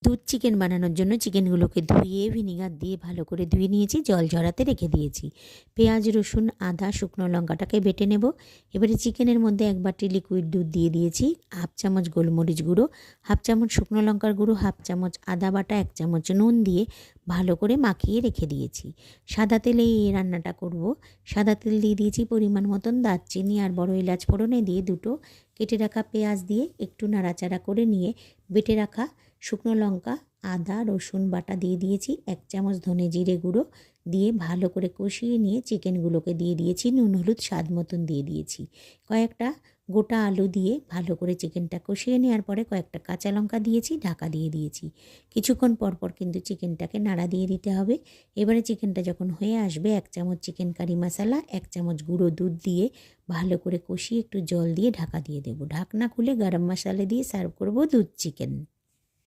দুধ চিকেন বানানোর জন্য চিকেনগুলোকে ধুয়ে ভিনিগার দিয়ে ভালো করে ধুয়ে নিয়েছি, জল ঝরাতে রেখে দিয়েছি। পেঁয়াজ, রসুন, আদা, শুকনো লঙ্কাটাকে বেটে নেব। এবারে চিকেনের মধ্যে 1 বাটি লিকুইড দুধ দিয়ে দিয়েছি, 1/2 চামচ গোলমরিচ গুঁড়ো, 1/2 চামচ শুকনো লঙ্কার গুঁড়ো, 1/2 চামচ আদা বাটা, 1 চামচ নুন দিয়ে ভালো করে মাখিয়ে রেখে দিয়েছি। সাদা তেলে এই রান্নাটা করব। সাদা তেল দিয়ে দিয়েছি পরিমাণ মতন, দারচিনি আর বড় এলাচ ফোড়নে দিয়ে দুটো কেটে রাখা পেঁয়াজ দিয়ে একটু নাড়াচাড়া করে নিয়ে বেটে রাখা শুকনো লঙ্কা, আদা, রসুন বাটা দিয়ে দিয়েছি, 1 চামচ ধনে জিরে গুঁড়ো দিয়ে ভালো করে কষিয়ে নিয়ে চিকেনগুলোকে দিয়ে দিয়েছি, নুন হলুদ স্বাদ মতন দিয়ে দিয়েছি। কয়েকটা গোটা আলু দিয়ে ভালো করে চিকেনটা কষিয়ে নেওয়ার পরে কয়েকটা কাঁচা লঙ্কা দিয়েছি, ঢাকা দিয়ে দিয়েছি। কিছুক্ষণ পরপর কিন্তু চিকেনটাকে নাড়া দিয়ে দিতে হবে। এবারে চিকেনটা যখন হয়ে আসবে 1 চামচ চিকেন কারি মশলা, 1 চামচ গুঁড়ো দুধ দিয়ে ভালো করে কষিয়ে একটু জল দিয়ে ঢাকা দিয়ে দেবো। ঢাকনা খুলে গরম মশলা দিয়ে সার্ভ করব দুধ চিকেন।